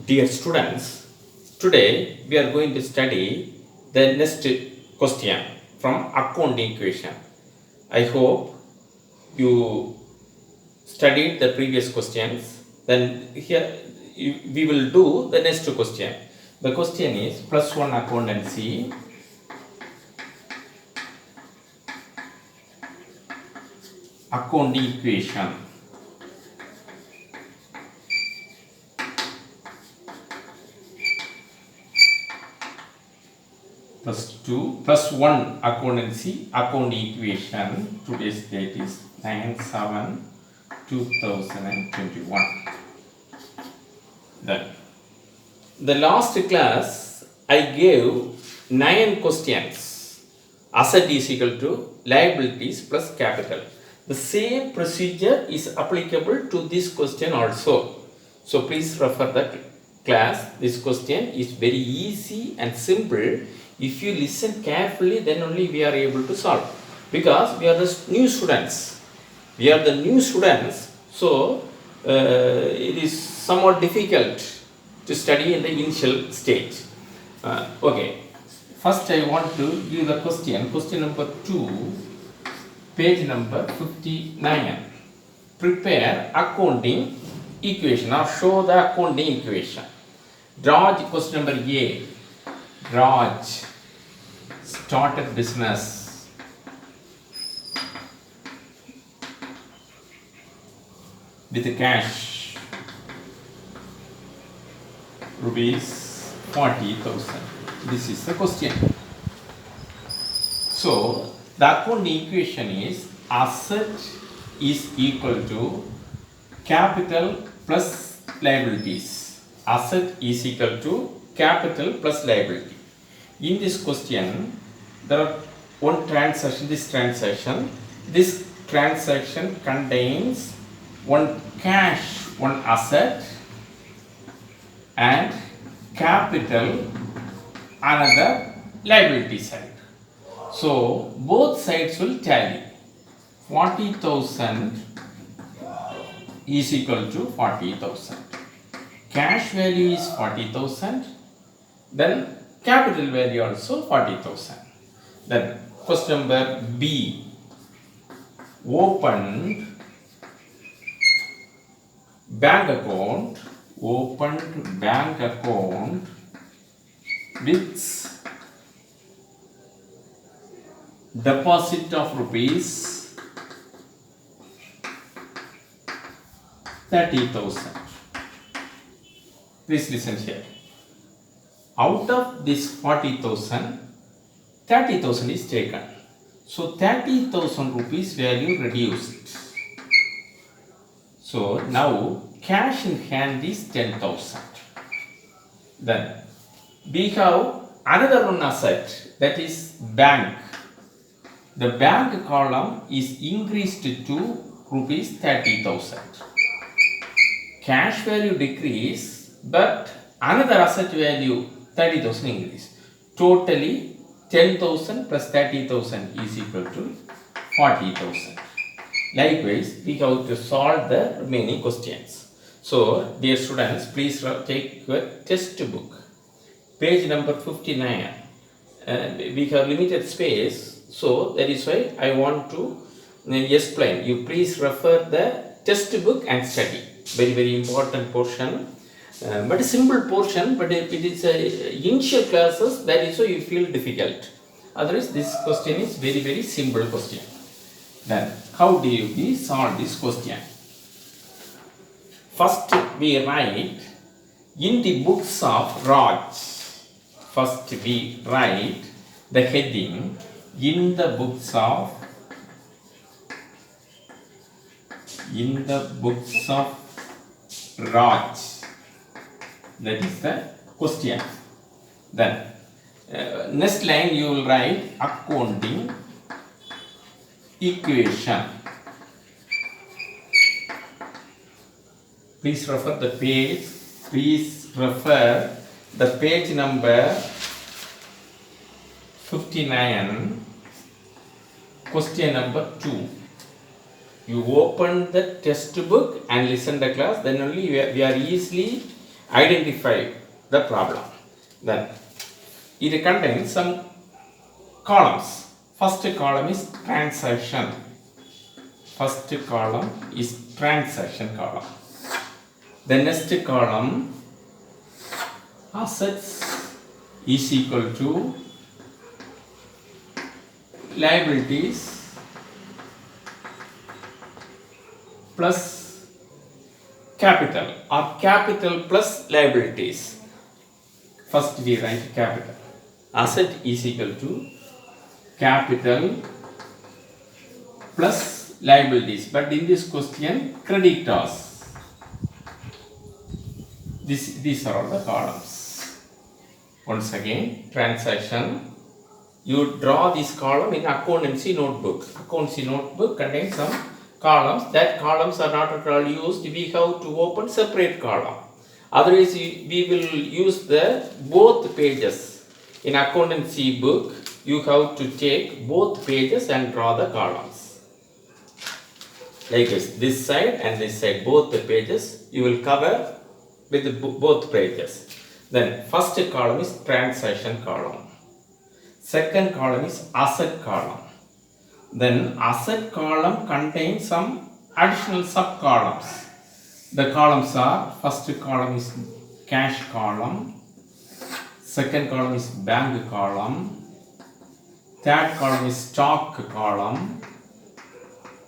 Dear students, today we are going to study the next question from accounting equation. I hope you studied the previous questions. Then here we will do the next question. The question is plus one accountancy accounting equation. Plus 1 accountancy accounting equation. Today's date is 9/7/2021. Then the last class I gave 9 questions. Asset is equal to liabilities plus capital. The same procedure is applicable to this question also. So please refer the class. This question is very easy and simple. If you listen carefully, then only we are able to solve, because we are the new students. So it is somewhat difficult to study in the initial stage. Okay, first I want to give the question number 2, page number 59. Prepare accounting equation or show the accounting equation. Raj, question number A. Raj started business with cash rupees 40,000. This is the question. So the accounting equation is asset is equal to capital plus liabilities. Asset is equal to capital plus liability. In this question, there are one transaction. This transaction contains one cash, one asset, and capital, another liability side. So both sides will tally. 40,000 is equal to 40,000. Cash value is 40,000. Then capital value also 40,000. Then question number B. Opened bank account with deposit of rupees 30,000. Please listen here. Out of this 40,000, 30,000 is taken. So 30,000 rupees value reduced. So now cash in hand is 10,000. Then we have another one asset, that is bank. The bank column is increased to rupees 30,000. Cash value decrease, but another asset value 30,000 increase. Totally 10,000 plus 30,000 is equal to 40,000. Likewise, we have to solve the remaining questions. So, dear students, please take your textbook. Page number 59. We have limited space, so that is why I want to explain. You please refer the textbook and study. Very, very important portion. But a simple portion, but if it is initial classes, that is why you feel difficult. Otherwise, this question is very, very simple question. Then, how do we solve this question? First, we write in the books of Raj. First, we write the heading in the books of Raj. That is the question. Then next line you will write accounting equation. Please refer the page. Please refer the page number 59. Question number 2. You open the textbook and listen the class, then only we are easily identify the problem. Then it contains some columns. First column is transaction. First column is transaction column. The next column, assets is equal to liabilities plus capital, or capital plus liabilities. First we write capital. Asset is equal to capital plus liabilities, but in this question creditors. These are all the columns. Once again, transaction. You draw this column in accountancy notebook. Accountancy notebook contains some columns. That columns are not at all used. We have to open separate column. Otherwise, we will use the both pages. In accountancy book, you have to take both pages and draw the columns. Like this side and this side, both the pages you will cover with both pages. Then first column is transaction column. Second column is asset column. Then asset column contains some additional sub columns. The columns are, first column is cash column, second column is bank column, third column is stock column.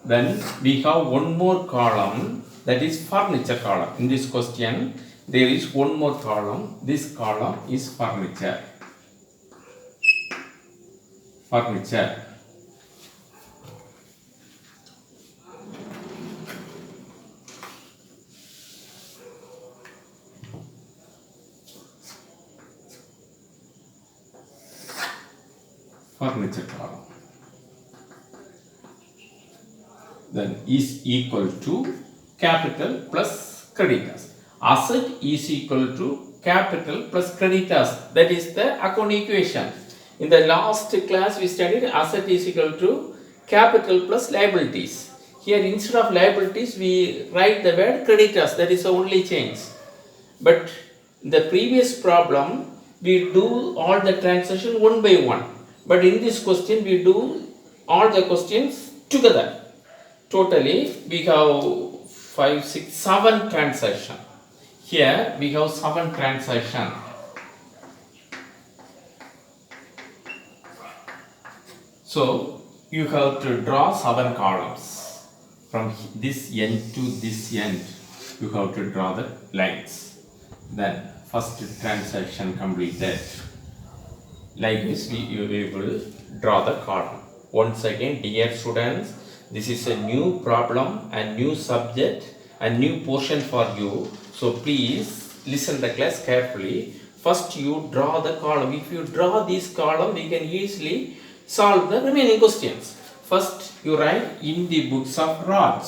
Then we have one more column, that is furniture column. In this question there is one more column. This column is furniture. Furniture. Furniture column. Then is equal to capital plus creditors. Asset is equal to capital plus creditors. That is the accounting equation. In the last class we studied asset is equal to capital plus liabilities. Here instead of liabilities we write the word creditors. That is the only change. But in the previous problem we do all the transaction one by one. But in this question we do all the questions together. Totally we have 5, 6, 7 transactions. Here we have 7 transactions. So you have to draw 7 columns. From this end to this end, you have to draw the lines. Then first transaction completed. Like this we will draw the column. Once again, dear students, this is a new problem, a new subject, a new portion for you. So please listen the class carefully. First you draw the column. If you draw this column, we can easily solve the remaining questions. First you write in the books of Raj.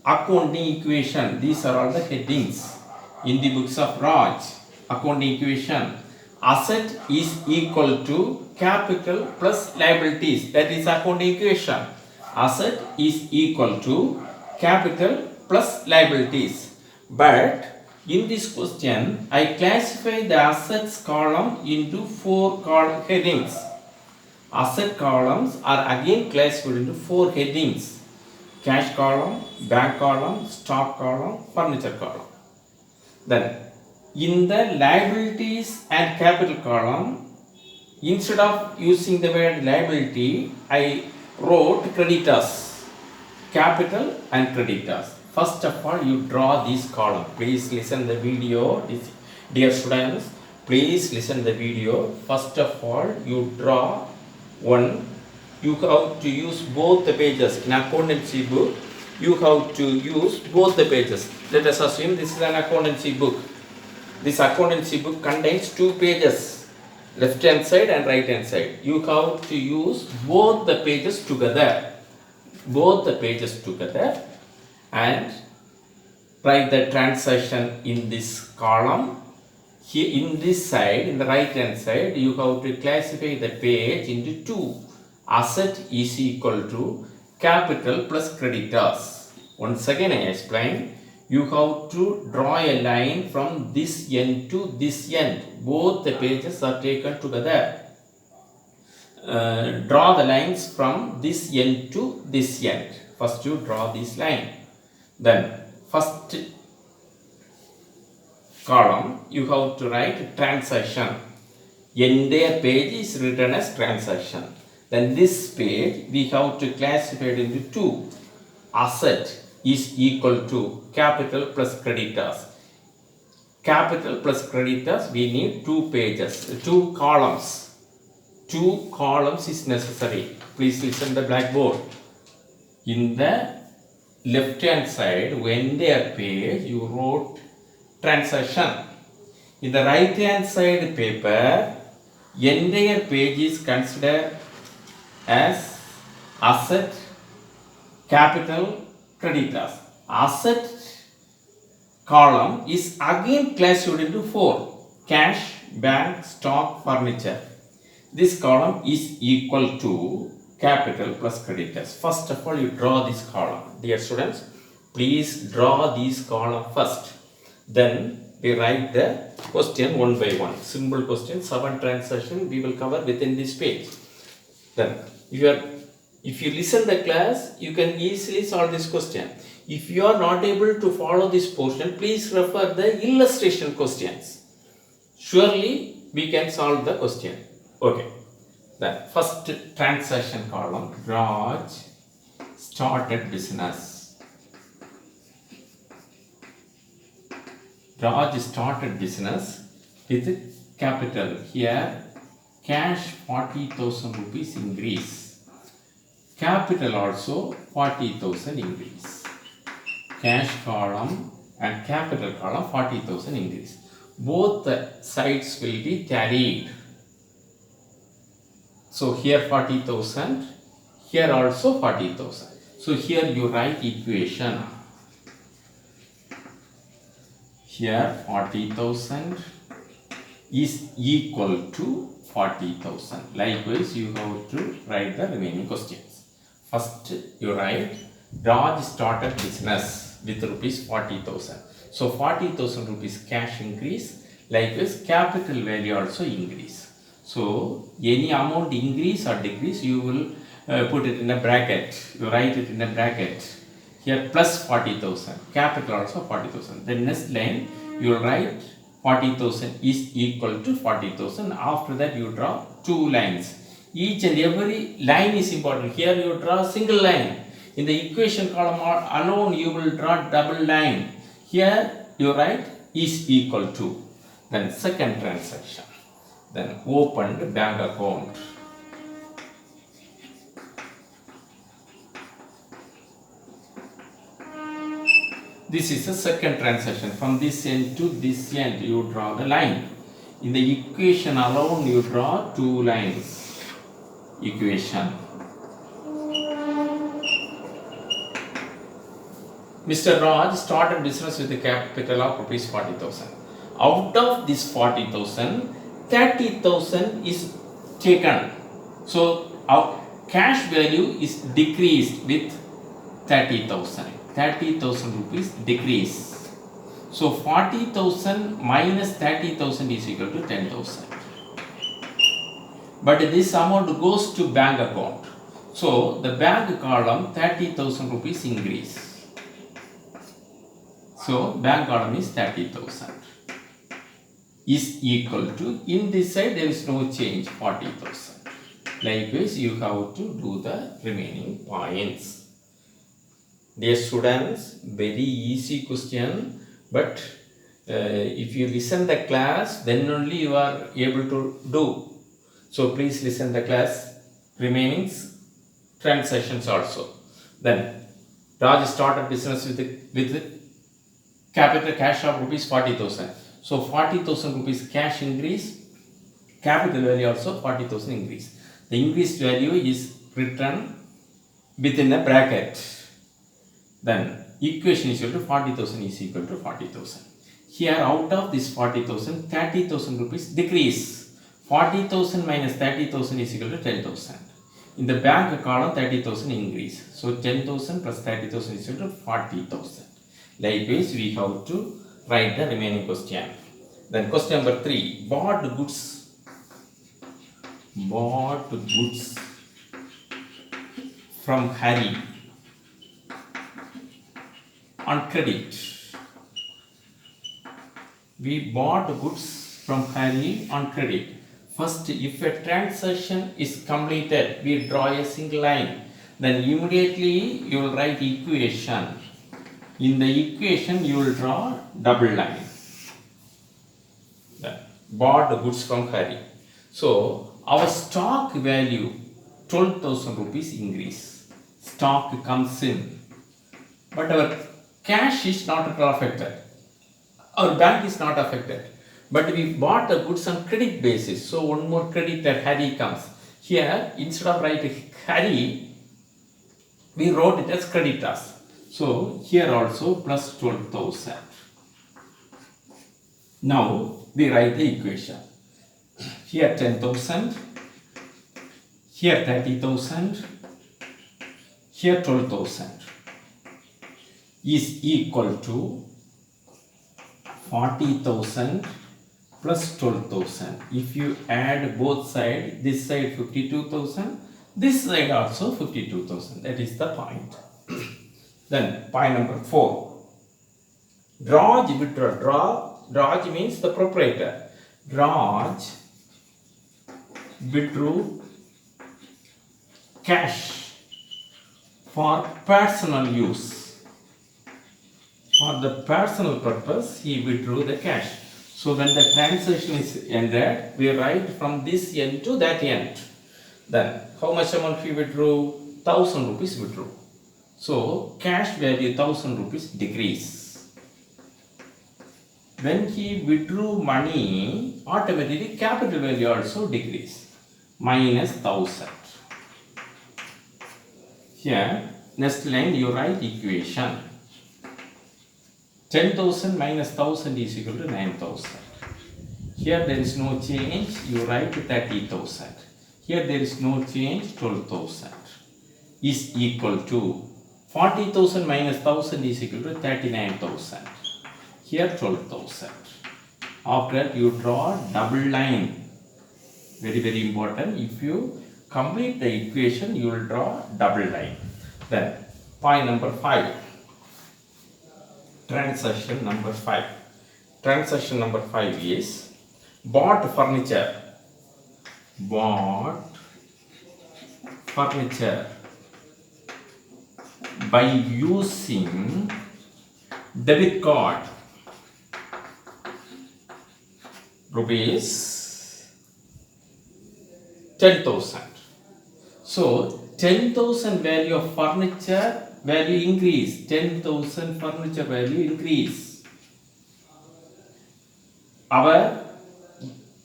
Accounting equation. These are all the headings. In the books of Raj. Accounting equation. Asset is equal to capital plus liabilities. That is accounting equation. Asset is equal to capital plus liabilities. But in this question, I classify the assets column into 4 headings. Asset columns are again classified into 4 headings. Cash column, bank column, stock column, furniture column. Then in the liabilities and capital column, instead of using the word liability, I wrote creditors, capital and creditors. First of all, you draw this column. Please listen the video, dear students. Please listen the video. First of all, you draw one. You have to use both the pages. In accountancy book, you have to use both the pages. Let us assume this is an accountancy book. This accountancy book contains 2 pages, left hand side and right hand side. You have to use both the pages together. Both the pages together and write the transaction in this column. Here in this side, in the right hand side, you have to classify the page into 2. Asset is equal to capital plus creditors. Once again I explain. you have to draw a line from this end to this end. Both the pages are taken together. Draw the lines from this end to this end. First you draw this line. Then first column you have to write transaction. Entire page is written as transaction. Then this page we have to classify it into two. Asset is equal to capital plus creditors. Capital plus creditors, we need two pages, two columns. Two columns is necessary. Please listen to the blackboard. In the left hand side, entire page, you wrote transaction. In the right hand side paper, entire page is considered as asset, capital, creditors. Asset column is again classified into four: cash, bank, stock, furniture. This column is equal to capital plus creditors. First of all, you draw this column. Dear students, please draw this column first. Then we write the question one by one. Simple question, 7 transactions we will cover within this page. Then if you listen the class, you can easily solve this question. If you are not able to follow this portion, please refer the illustration questions. Surely we can solve the question. Okay. The first transaction column, Raj started business. Raj started business with capital. Here, cash 40,000 rupees increase. Capital also 40,000 increase. Cash column and capital column 40,000 increase. Both the sides will be tallied. So here 40,000, here also 40,000. So here you write equation. Here 40,000 is equal to 40,000. Likewise, you have to write the remaining questions. First, you write Raj started business with rupees 40,000. So 40,000 rupees cash increase. Likewise, capital value also increase. So any amount increase or decrease, you will put it in a bracket. You write it in a bracket. Here plus 40,000. Capital also 40,000. The next line you will write 40,000 is equal to 40,000. After that you draw two lines. Each and every line is important. Here you draw a single line. In the equation column alone you will draw double line. Here you write is equal to. Then second transaction. Then opened bank account. This is the second transaction. From this end to this end, you draw the line. In the equation alone, you draw two lines. Equation. Mr. Raj started business with a capital of rupees 40,000. Out of this 40,000, 30,000 is taken. So our cash value is decreased with 30,000. 30,000 rupees decrease. So 40,000 minus 30,000 is equal to 10,000. But this amount goes to bank account. So the bank column 30,000 rupees increase. So bank column is 30,000. Is equal to, in this side there is no change, 40,000. Likewise, you have to do the remaining points. Dear students, very easy question, but if you listen the class, then only you are able to do. So please listen the class, remaining transactions also. Then Raj started business with capital cash of rupees 40,000. So 40,000 rupees cash increase, capital value also 40,000 increase. The increased value is written within a bracket. Then equation is equal to 40,000 is equal to 40,000. Here out of this 40,000, 30,000 rupees decrease. 40,000 minus 30,000 is equal to 10,000. In the bank column, 30,000 increase. So 10,000 plus 30,000 is equal to 40,000. Likewise, we have to write the remaining question. Then question number 3, bought goods from Harry on credit. We bought goods from Harry on credit. First, if a transaction is completed, we draw a single line. Then immediately you will write equation. In the equation, you will draw double line. Then, bought goods from Harry. So, our stock value 12,000 rupees increase. Stock comes in. But our cash is not affected. Our bank is not affected. But we bought the goods on credit basis. So, one more creditor, Harry, comes. Here, instead of writing Harry, we wrote it as creditors. So, here also plus 12,000. Now, we write the equation. Here 10,000, here 30,000, here 12,000 is equal to 40,000 plus 12,000. If you add both sides, this side 52,000, this side also 52,000. That is the point. Then point number 4. Raj withdrew. Raj means the proprietor. Raj withdrew cash for personal use. For the personal purpose, he withdrew the cash. So when the transaction is ended, we write from this end to that end. Then how much amount he withdrew? 1,000 rupees withdrew. So cash value 1,000 rupees decrease. When he withdrew money, automatically capital value also decrease. Minus 1,000. Here, next line you write equation. 10,000 minus 1,000 is equal to 9,000. Here there is no change, you write 30,000. Here there is no change, 12,000 is equal to 40,000 minus 1,000 is equal to 39,000. Here 12,000. After you draw double line. Very important. If you complete the equation, you will draw double line. Then point number 5. Transaction number 5. Transaction number 5 is bought furniture. Bought furniture by using debit card. Rupees 10,000. So 10,000 value of furniture value increase. 10,000 furniture value increase.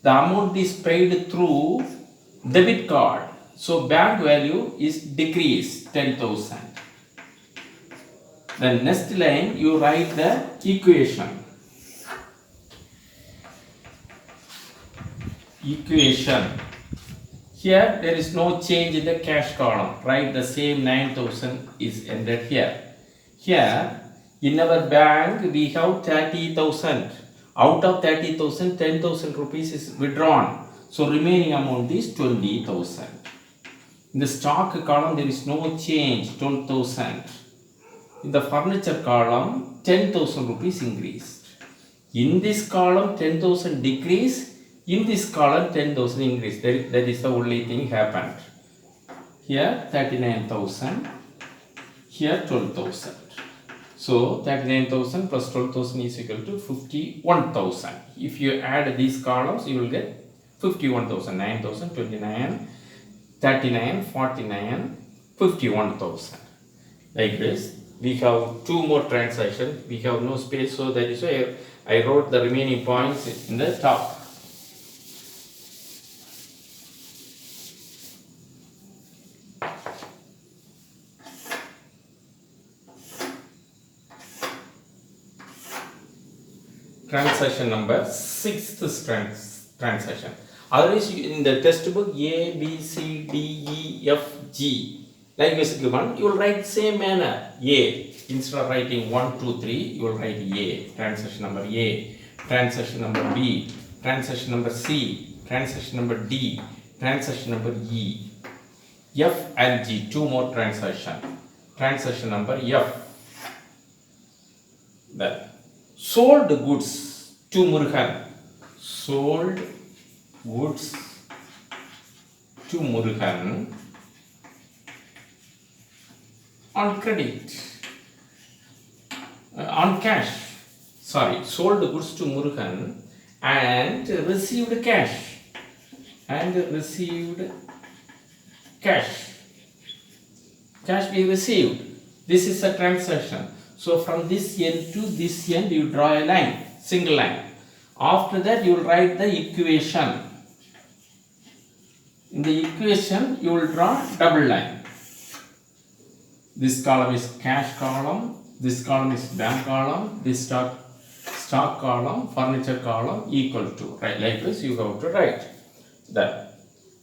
The amount is paid through debit card. So bank value is decreased 10,000. Then next line you write the equation. Here there is no change in the cash column. Write the same 9,000 is entered here. Here in our bank we have 30,000. Out of 30,000, 10,000 rupees is withdrawn. So remaining amount is 20,000. In the stock column there is no change, 12,000. In the furniture column, 10,000 rupees increased. In this column, 10,000 decrease. In this column, 10,000 increase. That is the only thing happened. Here, 39,000. Here, 12,000. So, 39,000 plus 12,000 is equal to 51,000. If you add these columns, you will get 51,000. 9,000, 29, 39, 49, 51,000. Like this. We have two more transactions. We have no space, so that is why I wrote the remaining points in the top. Transaction number 6th transaction. Otherwise, in the textbook A, B, C, D, E, F, G. Like this given, you will write same manner. A. Instead of writing 1, 2, 3, you will write A, transaction number A, transaction number B, transaction number C, transaction number D, transaction number E. F and G, two more transactions. Transaction number F. Then sold goods to Murugan. Sold goods to Murugan on credit, on cash. Sorry, sold goods to Murugan and received cash. Cash we received. This is a transaction. So from this end to this end you draw a line, single line. After that you will write the equation. In the equation you will draw double line. This column is cash column, this column is bank column, this stock column, furniture column equal to, right? Like this you have to write. Then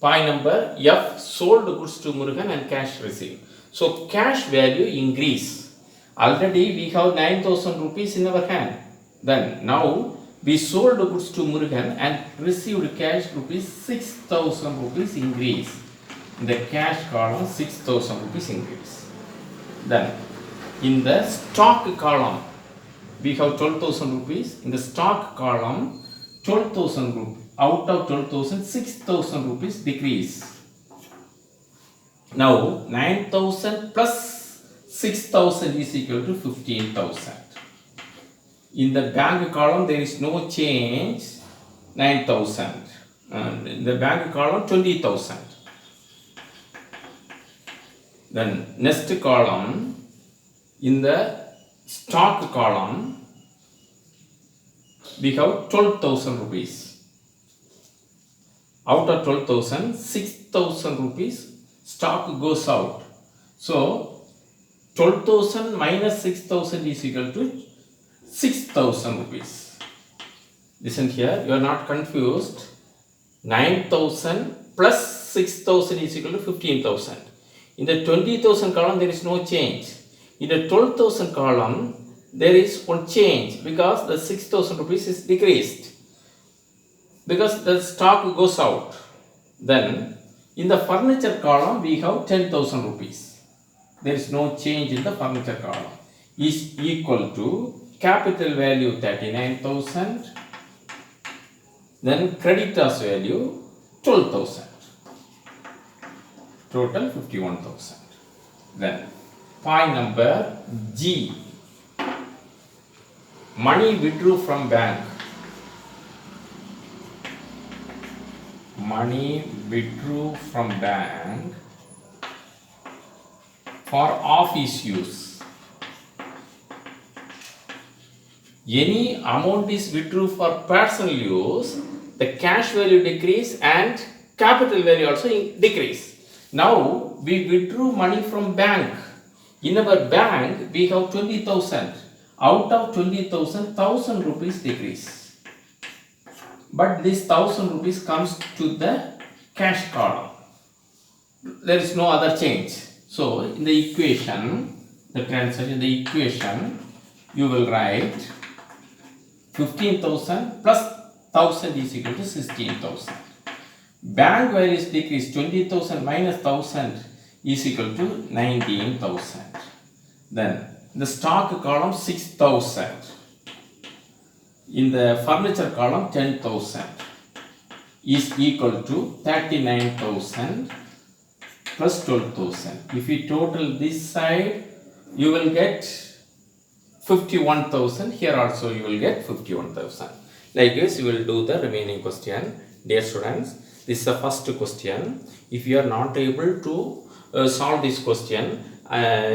point number F, sold goods to Murugan and cash received. So cash value increase. Already we have 9,000 rupees in our hand. Then now we sold goods to Murugan and received cash rupees 6,000 rupees increase. In the cash column 6,000 rupees increase. Then in the stock column we have 12,000 rupees. In the stock column 12,000 rupees. Out of 12,000, 6,000 rupees decrease. Now 9,000 plus 6,000 is equal to 15,000. In the bank column there is no change, 9,000. In the bank column 20,000. Then next column, in the stock column we have 12,000 rupees. Out of 12,000, 6,000 rupees stock goes out. So 12,000 minus 6,000 is equal to 6,000 rupees. Listen here, you are not confused. 9,000 plus 6,000 is equal to 15,000. In the 20,000 column there is no change. In the 12,000 column there is one change because the 6,000 rupees is decreased. Because the stock goes out. Then in the furniture column we have 10,000 rupees. There is no change in the furniture column. Is equal to capital value 39,000. Then creditors value 12,000. Total 51,000. Then point number G. Money withdrew from bank. Money withdrew from bank for office use. Any amount is withdrew for personal use, the cash value decrease and capital value also decrease. Now we withdrew money from bank. In our bank we have 20,000. Out of 20,000, 1,000 rupees decrease. But this 1,000 rupees comes to the cash column. There is no other change. So in the equation, the transaction, the equation, you will write 15,000 plus 1,000 is equal to 16,000. Bank value is decreased. 20,000 minus 1,000 is equal to 19,000. Then the stock column 6,000. In the furniture column 10,000 is equal to 39,000 plus 12,000. If we total this side, you will get 51,000. Here also you will get 51,000. Like this you will do the remaining question. Dear students, this is the first question. If you are not able to solve this question,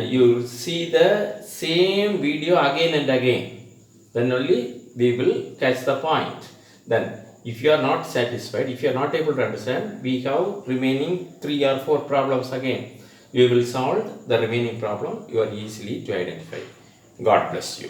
you see the same video again and again. Then only we will catch the point. Then if you are not satisfied, if you are not able to understand, we have remaining 3 or 4 problems again. We will solve the remaining problem. You are easily to identify. God bless you.